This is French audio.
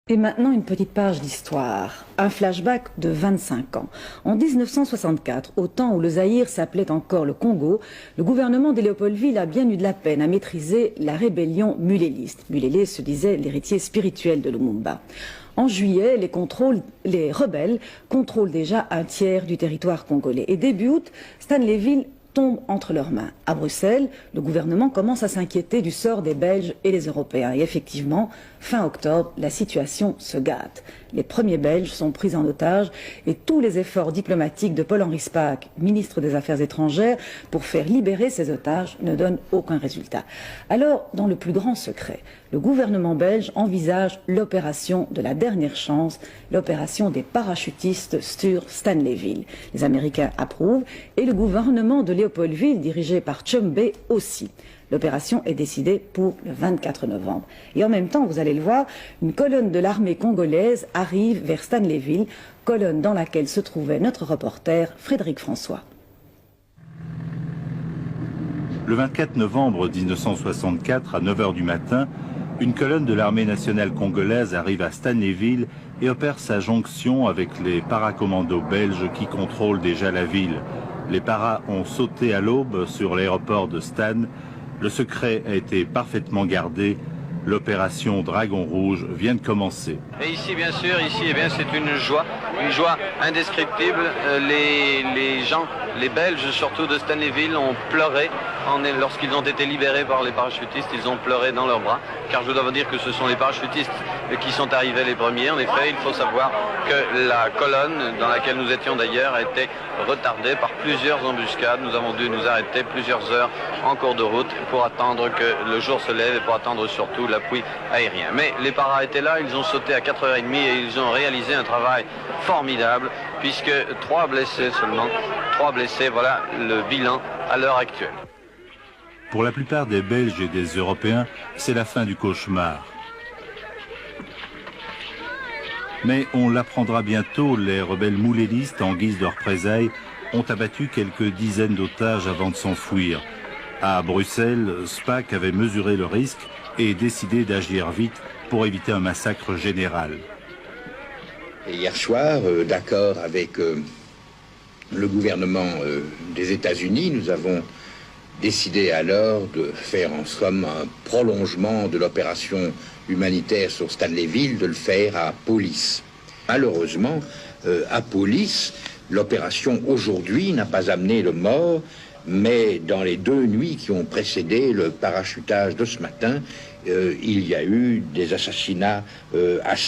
Et maintenant, une petite page d'histoire, un flashback de 25 ans. En 1964, au temps où le Zaïre s'appelait encore le Congo, le gouvernement de Léopoldville a bien eu de la peine à maîtriser la rébellion muléliste. Mulélé se disait l'héritier spirituel de Lumumba. En juillet, les rebelles contrôlent déjà un tiers du territoire congolais. Et début août, Stanleyville tombe entre leurs mains. À Bruxelles, le gouvernement commence à s'inquiéter du sort des Belges et des Européens. Et effectivement, fin octobre, la situation se gâte. Les premiers Belges sont pris en otage et tous les efforts diplomatiques de Paul-Henri Spaak, ministre des Affaires étrangères, pour faire libérer ces otages ne donnent aucun résultat. Alors, dans le plus grand secret, le gouvernement belge envisage l'opération de la dernière chance, l'opération des parachutistes sur Stanleyville. Les Américains approuvent et le gouvernement de Léopoldville, dirigé par Tshombe, aussi. L'opération est décidée pour le 24 novembre. Et en même temps, vous allez le voir, une colonne de l'armée congolaise arrive vers Stanleyville, colonne dans laquelle se trouvait notre reporter Frédéric François. Le 24 novembre 1964, à 9 h du matin, une colonne de l'armée nationale congolaise arrive à Stanleyville et opère sa jonction avec les paracommandos belges qui contrôlent déjà la ville. Les paras ont sauté à l'aube sur l'aéroport de Stan. Le secret a été parfaitement gardé. L'opération Dragon Rouge vient de commencer. Et ici, bien sûr, c'est une joie indescriptible. Les gens, les Belges surtout de Stanleyville, ont pleuré lorsqu'ils ont été libérés par les parachutistes. Ils ont pleuré dans leurs bras, car je dois vous dire que ce sont les parachutistes qui sont arrivés les premiers. En effet, il faut savoir que la colonne, dans laquelle nous étions d'ailleurs, a été retardée par plusieurs embuscades. Nous avons dû nous arrêter plusieurs heures en cours de route pour attendre que le jour se lève et pour attendre surtout l'appui aérien. Mais les paras étaient là, ils ont sauté à 4h30 et ils ont réalisé un travail formidable, puisque 3 blessés seulement, 3 blessés, voilà le bilan à l'heure actuelle. Pour la plupart des Belges et des Européens, c'est la fin du cauchemar. Mais on l'apprendra bientôt, les rebelles moulélistes, en guise de représailles, ont abattu quelques dizaines d'otages avant de s'enfuir. À Bruxelles, Spaak avait mesuré le risque et décidé d'agir vite pour éviter un massacre général. Et hier soir, d'accord avec le gouvernement des États-Unis, nous avons décidé alors de faire en somme un prolongement de l'opération humanitaire sur Stanleyville, de le faire à Police. Malheureusement, à Police, l'opération aujourd'hui n'a pas amené le mort, mais dans les 2 nuits qui ont précédé le parachutage de ce matin, il y a eu des assassinats assez